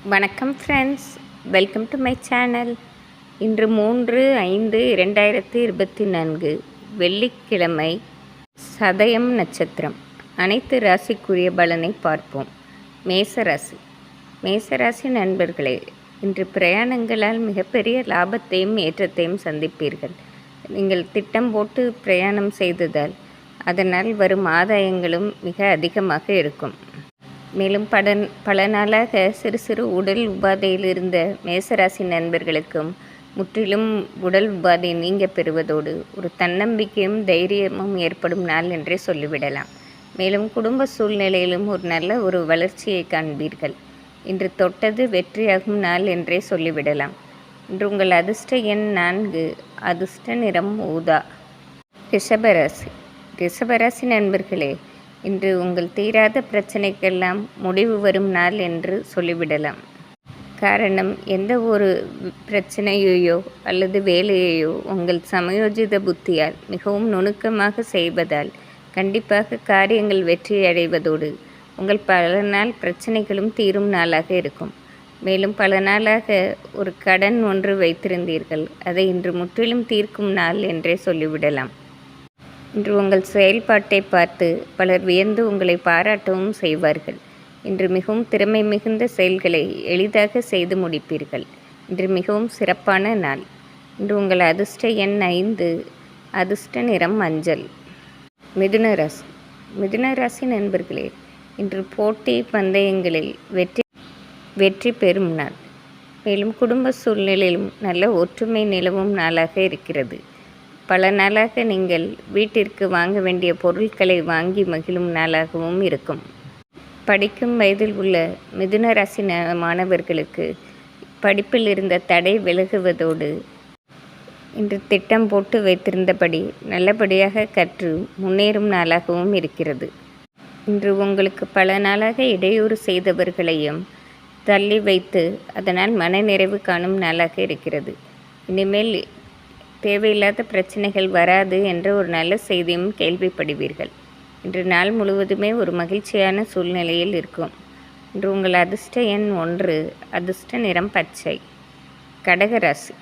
வணக்கம் friends, welcome to my channel. இன்று 3/5/2024 வெள்ளிக்கிழமை, சதயம் நட்சத்திரம். அனைத்து ராசிக்குரிய பலனை பார்ப்போம். மேசராசி. மேசராசி நண்பர்களே, இன்று பிரயாணங்களால் மிகப்பெரிய லாபத்தையும் ஏற்றத்தையும் சந்திப்பீர்கள். நீங்கள் திட்டம் போட்டு பிரயாணம் செய்ததால் அதனால் வரும் ஆதாயங்களும் மிக அதிகமாக இருக்கும். மேலும் பல நாளாக சிறு சிறு உடல் உபாதையில் இருந்த மேசராசி நண்பர்களுக்கும் முற்றிலும் உடல் உபாதை நீங்க பெறுவதோடு ஒரு தன்னம்பிக்கையும் தைரியமும் ஏற்படும் நாள் என்றே சொல்லிவிடலாம். மேலும் குடும்ப சூழ்நிலையிலும் ஒரு நல்ல ஒரு வளர்ச்சியை காண்பீர்கள். இன்று தொட்டது வெற்றியாகும் நாள் என்றே சொல்லிவிடலாம். இன்று உங்கள் அதிர்ஷ்ட எண் 4, அதிர்ஷ்ட நிறம் ஊதா. ரிஷபராசி. ரிஷபராசி நண்பர்களே, இன்று உங்கள் தீராத பிரச்சனைக்கெல்லாம் முடிவு வரும் நாள் என்று சொல்லிவிடலாம். காரணம், எந்த ஒரு பிரச்சனையையோ அல்லது வேலையையோ உங்கள் சமயோஜித புத்தியால் மிகவும் நுணுக்கமாக செய்வதால் கண்டிப்பாக காரியங்கள் வெற்றி அடைவதோடு உங்கள் பல நாள் பிரச்சனைகளும் தீரும் நாளாக இருக்கும். மேலும் பல நாளாக ஒரு கடன் ஒன்று வைத்திருந்தீர்கள், அதை இன்று முற்றிலும் தீர்க்கும் நாள் என்றே சொல்லிவிடலாம். இன்று உங்கள் செயல்பாட்டை பார்த்து பலர் வியந்து உங்களை பாராட்டவும் செய்வார்கள். இன்று மிகவும் திறமை மிகுந்த செயல்களை எளிதாக செய்து முடிப்பீர்கள். இன்று மிகவும் சிறப்பான நாள். இன்று உங்கள் அதிர்ஷ்ட எண் 5, அதிர்ஷ்ட நிறம் மஞ்சள். மிதுன ராசி. மிதுன ராசி நண்பர்களே, இன்று போட்டி பந்தயங்களில் வெற்றி பெறும் நாள். மேலும் குடும்ப சூழ்நிலையிலும் நல்ல ஒற்றுமை நிலவும் நாளாக இருக்கிறது. பல நாளாக நீங்கள் வீட்டிற்கு வாங்க வேண்டிய பொருட்களை வாங்கி மகிழும் நாளாகவும் இருக்கும். படிக்கும் வயதில் உள்ள மிதுன ராசி மாணவர்களுக்கு படிப்பில் இருந்த தடை விலகுவதோடு இன்று திட்டம் போட்டு வைத்திருந்தபடி நல்லபடியாக கற்று முன்னேறும் நாளாகவும் இருக்கிறது. இன்று உங்களுக்கு பல நாளாக இடையூறு செய்தவர்களையும் தள்ளி வைத்து அதனால் மனநிறைவு காணும் நாளாக இருக்கிறது. இனிமேல் தேவையில்லாத பிரச்சனைகள் வராது என்ற ஒரு நல்ல செய்தியும் கேள்விப்படுவீர்கள். இன்று நாள் முழுவதுமே ஒரு மகிழ்ச்சியான சூழ்நிலையில் இருக்கும். இன்று உங்கள் அதிர்ஷ்ட எண் 1, அதிர்ஷ்ட நிறம் பச்சை. கடகராசி.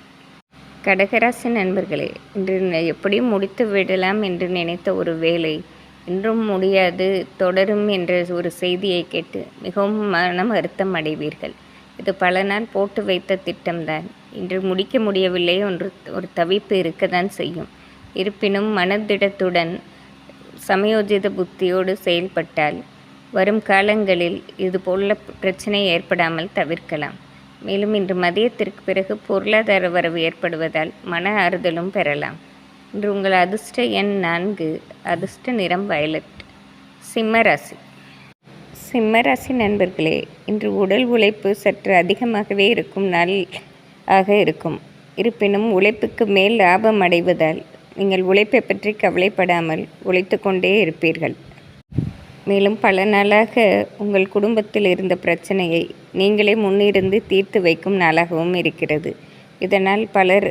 கடகராசி நண்பர்களே, இன்று எப்படியும் முடித்து விடலாம் என்று நினைத்த ஒரு வேலை இன்றும் முடியாது, தொடரும் என்ற ஒரு செய்தியை கேட்டு மிகவும் மனம் வருத்தம் அடைவீர்கள். இது பல நாள் போட்டு வைத்த திட்டம்தான். இன்று முடிக்க முடியவில்லை ஒரு தவிப்பு இருக்கத்தான் செய்யும். இருப்பினும் மனதிடத்துடன் சமயோஜித புத்தியோடு செயல்பட்டால் வரும் காலங்களில் இதுபோல பிரச்சனை ஏற்படாமல் தவிர்க்கலாம். மேலும் இன்று மதியத்திற்கு பிறகு பொருளாதார வரவு ஏற்படுவதால் மன ஆறுதலும் பெறலாம். இன்று உங்கள் அதிர்ஷ்ட எண் 4, அதிர்ஷ்ட நிறம் வயலட். சிம்மராசி. சிம்மராசி நண்பர்களே, இன்று உடல் உழைப்பு சற்று அதிகமாகவே இருக்கும் நாள் ஆக இருக்கும். இருப்பினும் உழைப்புக்கு மேல் லாபம் அடைவதால் நீங்கள் உழைப்பை பற்றி கவலைப்படாமல் உழைத்து கொண்டே இருப்பீர்கள். மேலும் பல நாளாக உங்கள் குடும்பத்தில் இருந்த பிரச்சனையை நீங்களே முன்னிருந்து தீர்த்து வைக்கும் நாளாகவும் இருக்கிறது. இதனால் பலர்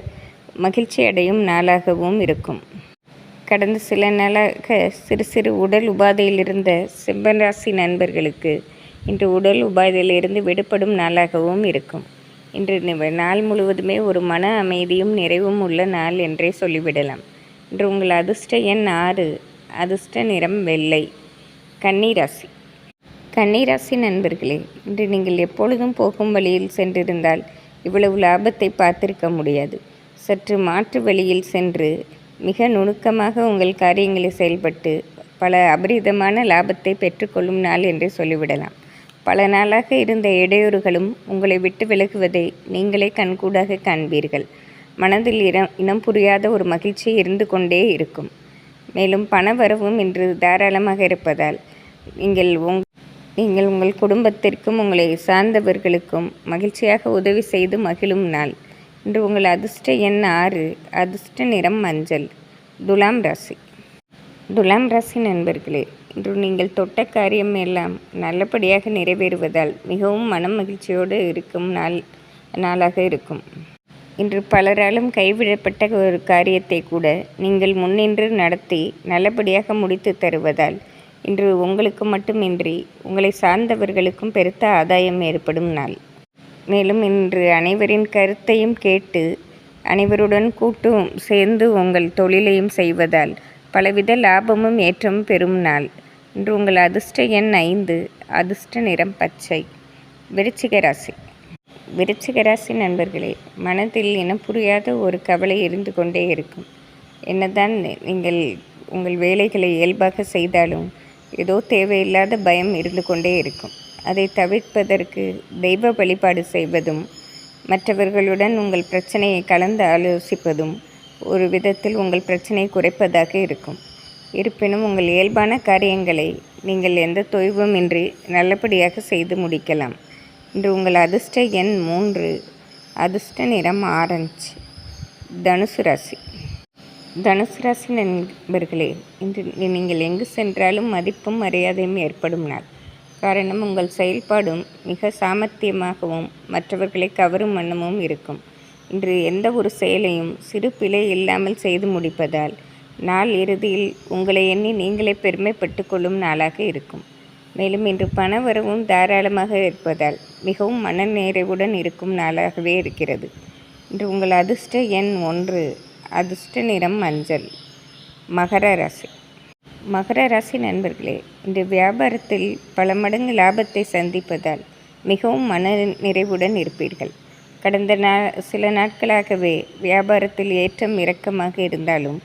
மகிழ்ச்சி அடையும் நாளாகவும் இருக்கும். கடந்த சில நாளாக சிறு சிறு உடல் உபாதையில் இருந்த சிம்மராசி நண்பர்களுக்கு இன்று உடல் உபாதையிலிருந்து விடுபடும் நாளாகவும் இருக்கும். இன்று நாள் முழுவதுமே ஒரு மன அமைதியும் நிறைவும் உள்ள நாள் என்றே சொல்லிவிடலாம். இன்று உங்கள் அதிர்ஷ்ட எண் 6, அதிர்ஷ்ட நிறம் வெள்ளை. கன்னிராசி. கன்னிராசி நண்பர்களே, இன்று நீங்கள் எப்பொழுதும் போகும் வழியில் சென்றிருந்தால் இவ்வளவு லாபத்தை பார்த்திருக்க முடியாது. சற்று மாற்று வழியில் சென்று மிக நுணுக்கமாக உங்கள் காரியங்களை செயல்பட்டு பல அபரிதமான லாபத்தை பெற்றுக்கொள்ளும் நாள் என்றே சொல்லிவிடலாம். பல நாளாக இருந்த இடையூறுகளும் உங்களை விட்டு விலகுவதை நீங்களே கண்கூடாக காண்பீர்கள். மனதில் இனம் புரியாத ஒரு மகிழ்ச்சி இருந்து கொண்டே இருக்கும். மேலும் பண வரவும் இன்று தாராளமாக இருப்பதால் நீங்கள் உங்கள் குடும்பத்திற்கும் உங்களை சார்ந்தவர்களுக்கும் மகிழ்ச்சியாக உதவி செய்து மகிழும் நாள். இன்று உங்கள் அதிர்ஷ்ட எண் 6, அதிர்ஷ்ட நிறம் மஞ்சள். துலாம் ராசி. துலாம் ராசி நண்பர்களே, இன்று நீங்கள் தொட்ட காரியம் எல்லாம் நல்லபடியாக நிறைவேறுவதால் மிகவும் மனம் மகிழ்ச்சியோடு இருக்கும் நாளாக இருக்கும். இன்று பலராலும் கைவிடப்பட்ட ஒரு காரியத்தை கூட நீங்கள் முன்னின்று நடத்தி நல்லபடியாக முடித்து தருவதால் இன்று உங்களுக்கு மட்டுமின்றி உங்களை சார்ந்தவர்களுக்கும் பெருத்த ஆதாயம் ஏற்படும் நாள். மேலும் இன்று அனைவரின் கருத்தையும் கேட்டு அனைவருடன் கூட்டும் சேர்ந்து உங்கள் தொழிலையும் செய்வதால் பலவித லாபமும் ஏற்றமும் பெறும் நாள். இன்று உங்கள் அதிர்ஷ்ட எண் 5, அதிர்ஷ்ட நிறம் பச்சை. விருச்சிக ராசி. விருச்சிக ராசி நண்பர்களே, மனதில் இனம் புரியாத ஒரு கவலை இருந்து கொண்டே இருக்கும். என்னதான் நீங்கள் உங்கள் வேலைகளை இயல்பாக செய்தாலும் ஏதோ தேவையில்லாத பயம் இருந்து கொண்டே இருக்கும். அதை தவிர்ப்பதற்கு தெய்வ வழிபாடு செய்வதும் மற்றவர்களுடன் உங்கள் பிரச்சனையை கலந்து ஆலோசிப்பதும் ஒரு விதத்தில் உங்கள் பிரச்சனையை குறைப்பதாக இருக்கும். இருப்பினும் உங்கள் இயல்பான காரியங்களை நீங்கள் எந்த தொய்வும் இன்றி நல்லபடியாக செய்து முடிக்கலாம். இன்று உங்கள் அதிர்ஷ்ட எண் 3, அதிர்ஷ்ட நிறம் ஆரஞ்சு. தனுசு ராசி. தனுசு ராசி நண்பர்களே, இன்று நீங்கள் எங்கு சென்றாலும் மதிப்பும் மரியாதையும் ஏற்படும் நாள். காரணம், உங்கள் செயல்பாடும் மிக சாமர்த்தியமாகவும் மற்றவர்களை கவரும் வண்ணமும் இருக்கும். இன்று எந்த ஒரு செயலையும் சிறு பிழை இல்லாமல் செய்து முடிப்பதால் நாள் இறுதியில் உங்களை எண்ணி நீங்களே பெருமைப்பட்டு கொள்ளும் நாளாக இருக்கும். மேலும் இன்று பண வரவும் தாராளமாக இருப்பதால் மிகவும் மன நிறைவுடன் இருக்கும் நாளாகவே இருக்கிறது. இன்று உங்கள் அதிர்ஷ்ட எண் 1, அதிர்ஷ்ட நிறம் மஞ்சள். மகர ராசி. மகர ராசி நண்பர்களே, இன்று வியாபாரத்தில் பல மடங்கு லாபத்தை சந்திப்பதால் மிகவும் மன நிறைவுடன் இருப்பீர்கள். கடந்த சில நாட்களாகவே வியாபாரத்தில் ஏற்றம் இறக்கமாக இருந்தாலும்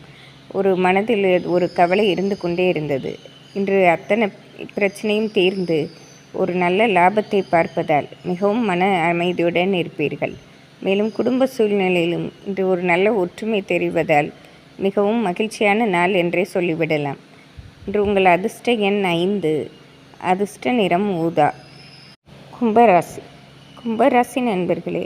ஒரு மனதில் ஒரு கவலை இருந்து கொண்டே இருந்தது. இன்று அத்தனை பிரச்சனையும் தீர்ந்து ஒரு நல்ல லாபத்தை பார்ப்பதால் மிகவும் மன அமைதியுடன் இருப்பீர்கள். மேலும் குடும்ப சூழ்நிலையிலும் இன்று ஒரு நல்ல ஒற்றுமை தெரிவதால் மிகவும் மகிழ்ச்சியான நாள் என்றே சொல்லிவிடலாம். இன்று உங்கள் அதிர்ஷ்ட எண் 5, அதிர்ஷ்ட நிறம் ஊதா. கும்பராசி. கும்பராசி நண்பர்களே,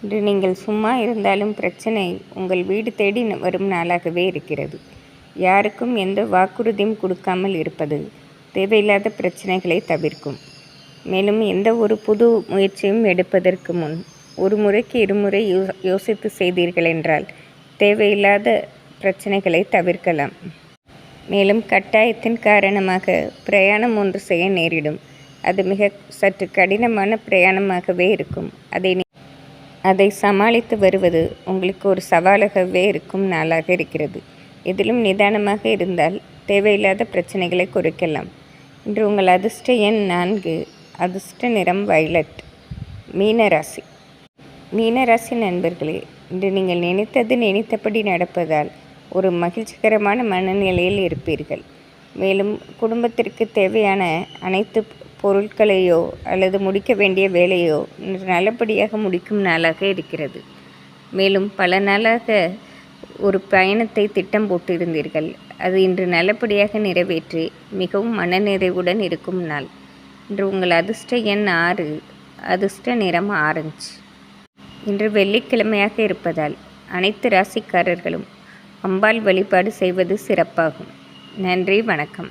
இன்று நீங்கள் சும்மா இருந்தாலும் பிரச்சனை உங்கள் வீடு தேடி வரும் நாளாகவே இருக்கிறது. யாருக்கும் எந்த வாக்குறுதியும் கொடுக்காமல் இருப்பது தேவையில்லாத பிரச்சனைகளை தவிர்க்கும். மேலும் எந்த ஒரு புது முயற்சியும் எடுப்பதற்கு முன் ஒரு முறைக்கு இருமுறை யோசித்து செய்தீர்கள் என்றால் தேவையில்லாத பிரச்சனைகளை தவிர்க்கலாம். மேலும் கட்டாயத்தின் காரணமாக பிரயாணம் ஒன்று செய்ய நேரிடும். அது மிக சற்று கடினமான பிரயாணமாகவே இருக்கும். அதை சமாளித்து வருவது உங்களுக்கு ஒரு சவாலாகவே இருக்கும் நாளாக இருக்கிறது. இதிலும் நிதானமாக இருந்தால் தேவையில்லாத பிரச்சனைகளை குறைக்கலாம். இன்று உங்கள் அதிர்ஷ்ட எண் 4, அதிர்ஷ்ட நிறம் வயலட். மீனராசி. மீனராசி நண்பர்களே, இன்று நீங்கள் நினைத்தபடி நடப்பதால் ஒரு மகிழ்ச்சிகரமான மனநிலையில் இருப்பீர்கள். மேலும் குடும்பத்திற்கு தேவையான அனைத்து பொருட்களையோ அல்லது முடிக்க வேண்டிய வேலையோ நல்லபடியாக முடிக்கும் நாளாக இருக்கிறது. மேலும் பல நாளாக ஒரு பயணத்தை திட்டம் போட்டிருந்தீர்கள். அது இன்று நல்லபடியாக நிறைவேற்றி மிகவும் மனநிறைவுடன் இருக்கும் நாள். இன்று உங்கள் அதிர்ஷ்ட எண் 6, அதிர்ஷ்ட நிறம் ஆரஞ்சு. இன்று வெள்ளிக்கிழமையாக இருப்பதால் அனைத்து ராசிக்காரர்களும் அம்பாள் வழிபாடு செய்வது சிறப்பாகும். நன்றி, வணக்கம்.